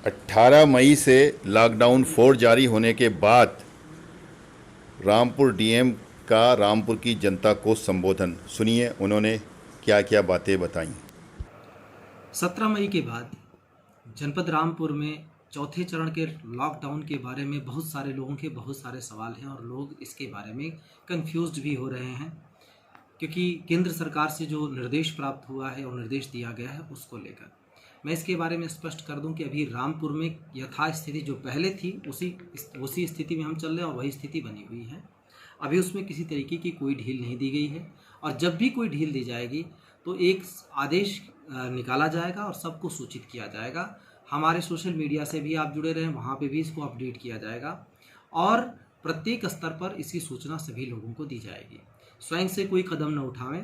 18 मई से लॉकडाउन 4 जारी होने के बाद रामपुर डीएम का रामपुर की जनता को संबोधन सुनिए, उन्होंने क्या क्या बातें बताई। 17 मई के बाद जनपद रामपुर में चौथे चरण के लॉकडाउन के बारे में बहुत सारे लोगों के बहुत सारे सवाल हैं और लोग इसके बारे में कंफ्यूज्ड भी हो रहे हैं, क्योंकि केंद्र सरकार से जो निर्देश प्राप्त हुआ है और निर्देश दिया गया है उसको लेकर मैं इसके बारे में स्पष्ट कर दूं कि अभी रामपुर में यथास्थिति जो पहले थी उसी स्थिति में हम चल रहे हैं और वही स्थिति बनी हुई है। अभी उसमें किसी तरीके की कोई ढील नहीं दी गई है और जब भी कोई ढील दी जाएगी तो एक आदेश निकाला जाएगा और सबको सूचित किया जाएगा। हमारे सोशल मीडिया से भी आप जुड़े रहें, वहाँ पे भी इसको अपडेट किया जाएगा और प्रत्येक स्तर पर इसकी सूचना सभी लोगों को दी जाएगी। स्वयं से कोई कदम न उठावें।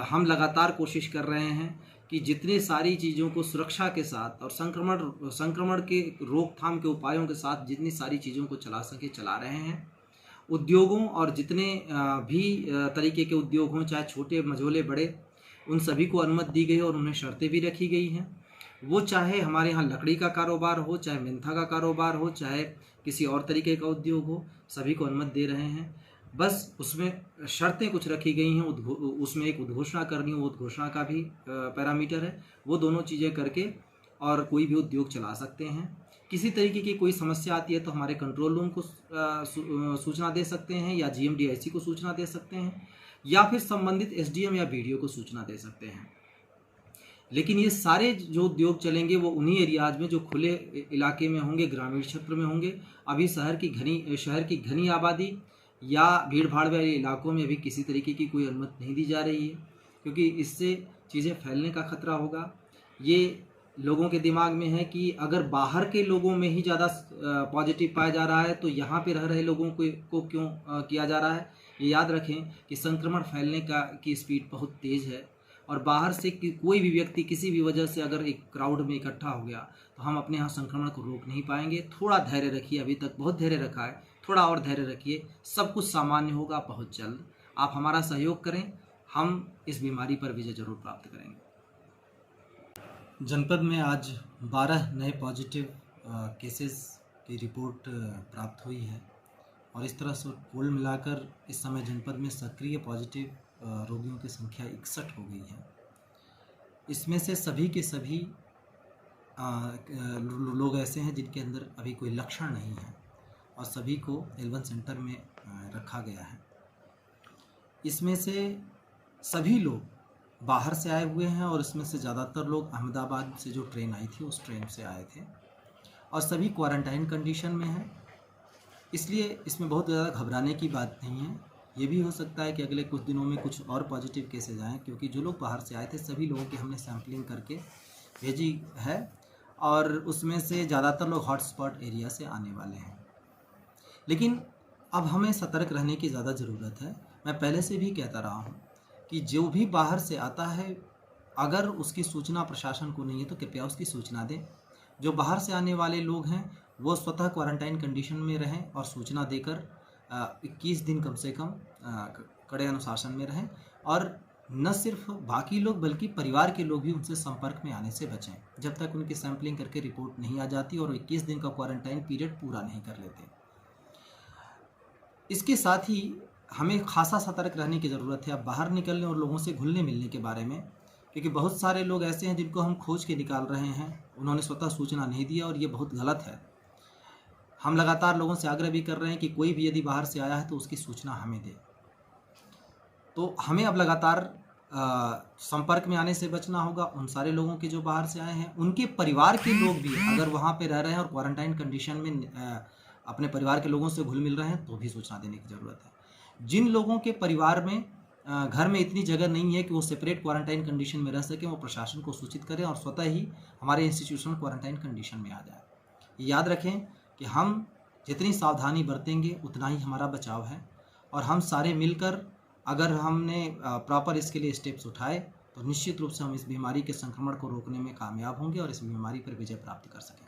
हम लगातार कोशिश कर रहे हैं कि जितनी सारी चीज़ों को सुरक्षा के साथ और संक्रमण के रोकथाम के उपायों के साथ जितनी सारी चीज़ों को चला सके चला रहे हैं। उद्योगों और जितने भी तरीके के उद्योग हों, चाहे छोटे मझोले बड़े, उन सभी को अनुमति दी गई और उन्हें शर्तें भी रखी गई हैं। वो चाहे हमारे यहाँ लकड़ी का कारोबार हो, चाहे मेंथा का कारोबार हो, चाहे किसी और तरीके का उद्योग हो, सभी को अनुमति दे रहे हैं। बस उसमें शर्तें कुछ रखी गई हैं, उसमें एक उद्घोषणा करनी हो, वो उद्घोषणा का भी पैरामीटर है। वो दोनों चीज़ें करके और कोई भी उद्योग चला सकते हैं। किसी तरीके की कोई समस्या आती है तो हमारे कंट्रोल रूम को सूचना दे सकते हैं या GMDIC को सूचना दे सकते हैं या फिर संबंधित SDM या BDO को सूचना दे सकते हैं। लेकिन ये सारे जो उद्योग चलेंगे वो उन्हीं एरियाज में जो खुले इलाके में होंगे, ग्रामीण क्षेत्र में होंगे। अभी शहर की घनी आबादी या भीड़ भाड़ वाले इलाकों में अभी किसी तरीके की कोई अनुमति नहीं दी जा रही है, क्योंकि इससे चीज़ें फैलने का खतरा होगा। ये लोगों के दिमाग में है कि अगर बाहर के लोगों में ही ज़्यादा पॉजिटिव पाया जा रहा है तो यहाँ पे रह रहे लोगों को क्यों किया जा रहा है। ये याद रखें कि संक्रमण फैलने की स्पीड बहुत तेज़ है और बाहर से कोई भी व्यक्ति किसी भी वजह से अगर एक क्राउड में इकट्ठा हो गया तो हम अपने यहाँ संक्रमण को रोक नहीं पाएंगे। थोड़ा धैर्य रखिए, अभी तक बहुत धैर्य रखा है, थोड़ा और धैर्य रखिए, सब कुछ सामान्य होगा बहुत जल्द। आप हमारा सहयोग करें, हम इस बीमारी पर विजय जरूर प्राप्त करेंगे। जनपद में आज 12 नए पॉजिटिव केसेस की रिपोर्ट प्राप्त हुई है और इस तरह से कुल मिलाकर इस समय जनपद में सक्रिय पॉजिटिव रोगियों की संख्या 61 हो गई है। इसमें से सभी के सभी लोग ऐसे हैं जिनके अंदर अभी कोई लक्षण नहीं है और सभी को L1 सेंटर में रखा गया है। इसमें से सभी लोग बाहर से आए हुए हैं और इसमें से ज़्यादातर लोग अहमदाबाद से जो ट्रेन आई थी उस ट्रेन से आए थे और सभी क्वारंटाइन कंडीशन में हैं। इसलिए इसमें बहुत ज़्यादा घबराने की बात नहीं है। ये भी हो सकता है कि अगले कुछ दिनों में कुछ और पॉजिटिव केसेज आएँ, क्योंकि जो लोग बाहर से आए थे सभी लोगों की हमने सैम्पलिंग करके भेजी है और उसमें से ज़्यादातर लोग हॉटस्पॉट एरिया से आने वाले हैं। लेकिन अब हमें सतर्क रहने की ज़्यादा ज़रूरत है। मैं पहले से भी कहता रहा हूँ कि जो भी बाहर से आता है, अगर उसकी सूचना प्रशासन को नहीं है तो कृपया उसकी सूचना दें। जो बाहर से आने वाले लोग हैं वो स्वतः क्वारंटाइन कंडीशन में रहें और सूचना देकर 21 दिन कम से कम कड़े अनुशासन में रहें और न सिर्फ बाकी लोग बल्कि परिवार के लोग भी उनसे संपर्क में आने से बचें जब तक उनकी सैम्पलिंग करके रिपोर्ट नहीं आ जाती और 21 दिन का क्वारंटाइन पीरियड पूरा नहीं कर लेते। इसके साथ ही हमें खासा सतर्क रहने की ज़रूरत है अब बाहर निकलने और लोगों से घुलने मिलने के बारे में, क्योंकि बहुत सारे लोग ऐसे हैं जिनको हम खोज के निकाल रहे हैं, उन्होंने स्वतः सूचना नहीं दिया और ये बहुत गलत है। हम लगातार लोगों से आग्रह भी कर रहे हैं कि कोई भी यदि बाहर से आया है तो उसकी सूचना हमें दे। तो हमें अब लगातार संपर्क में आने से बचना होगा। उन सारे लोगों के जो बाहर से आए हैं उनके परिवार के लोग भी अगर वहाँ पे रह रहे हैं और क्वारंटाइन कंडीशन में अपने परिवार के लोगों से घुल मिल रहे हैं तो भी सूचना देने की ज़रूरत है। जिन लोगों के परिवार में घर में इतनी जगह नहीं है कि वो सेपरेट क्वारंटाइन कंडीशन में रह सकें, वो प्रशासन को सूचित करें और स्वतः ही हमारे इंस्टीट्यूशन क्वारंटाइन कंडीशन में आ जाए। याद रखें कि हम जितनी सावधानी बरतेंगे उतना ही हमारा बचाव है और हम सारे मिलकर अगर हमने प्रॉपर इसके लिए स्टेप्स उठाए तो निश्चित रूप से हम इस बीमारी के संक्रमण को रोकने में कामयाब होंगे और इस बीमारी पर विजय प्राप्त कर सकेंगे।